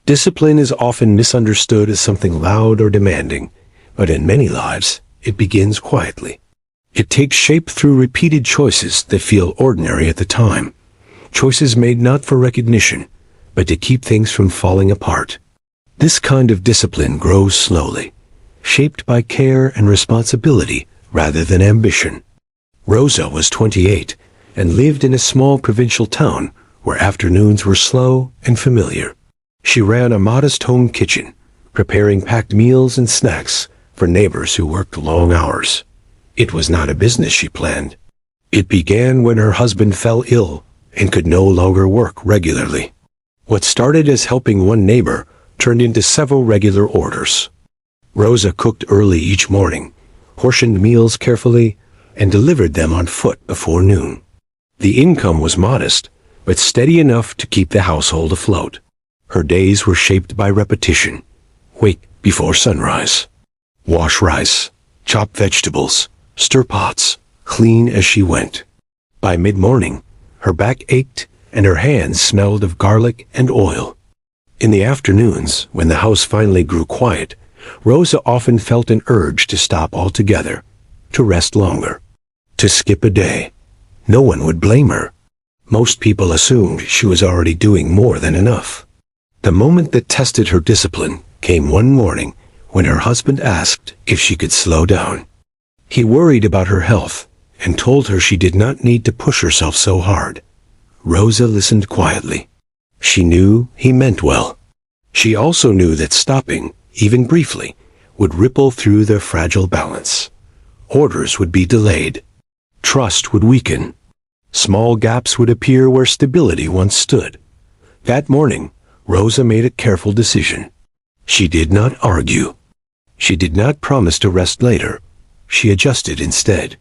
Discipline is often misunderstood as something loud or demanding, but in many lives, it begins quietly. It takes shape through repeated choices that feel ordinary at the time. Choices made not for recognition, but to keep things from falling apart. This kind of discipline grows slowly, shaped by care and responsibility rather than ambition. Rosa was 28 and lived in a small provincial town where afternoons were slow and familiar. She ran a modest home kitchen, preparing packed meals and snacks for neighbors who worked long hours. It was not a business she planned. It began when her husband fell ill and could no longer work regularly. What started as helping one neighbor turned into several regular orders. Rosa cooked early each morning, portioned meals carefully, and delivered them on foot before noon. The income was modest, but steady enough to keep the household afloat. Her days were shaped by repetition. Wake before sunrise. Wash rice, chop vegetables, stir pots, clean as she went. By mid-morning, her back ached and her hands smelled of garlic and oil. In the afternoons, when the house finally grew quiet, Rosa often felt an urge to stop altogether, to rest longer, to skip a day. No one would blame her. Most people assumed she was already doing more than enough. The moment that tested her discipline came one morning when her husband asked if she could slow down. He worried about her health and told her she did not need to push herself so hard. Rosa listened quietly. She knew he meant well. She also knew that stopping, even briefly, would ripple through their fragile balance. Orders would be delayed. Trust would weaken. Small gaps would appear where stability once stood. That morning, Rosa made a careful decision. She did not argue. She did not promise to rest later. She adjusted instead.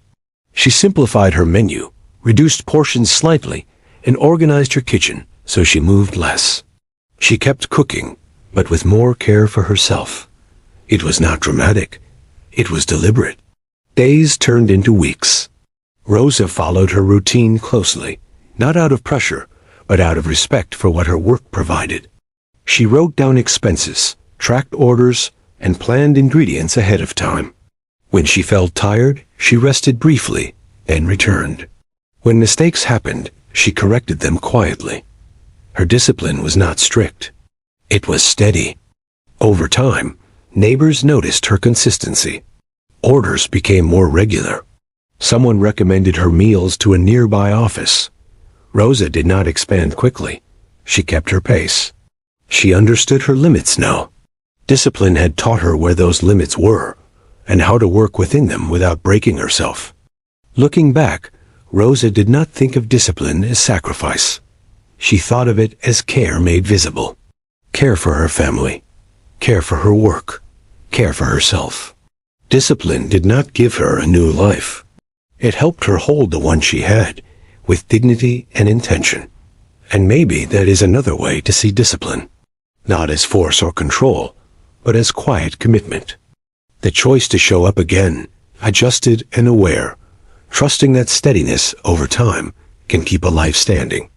She simplified her menu, reduced portions slightly, and organized her kitchen so she moved less. She kept cooking, but with more care for herself. It was not dramatic. It was deliberate. Days turned into weeks. Rosa followed her routine closely, not out of pressure, but out of respect for what her work provided. She wrote down expenses, tracked orders, and planned ingredients ahead of time. When she felt tired, she rested briefly, then returned. When mistakes happened, she corrected them quietly. Her discipline was not strict. It was steady. Over time, neighbors noticed her consistency. Orders became more regular. Someone recommended her meals to a nearby office. Rosa did not expand quickly. She kept her pace. She understood her limits now. Discipline had taught her where those limits were, and how to work within them without breaking herself. Looking back, Rosa did not think of discipline as sacrifice. She thought of it as care made visible. Care for her family. Care for her work. Care for herself. Discipline did not give her a new life. It helped her hold the one she had, with dignity and intention. And maybe that is another way to see discipline. Not as force or control, but as quiet commitment. The choice to show up again, adjusted and aware, trusting that steadiness over time can keep a life standing.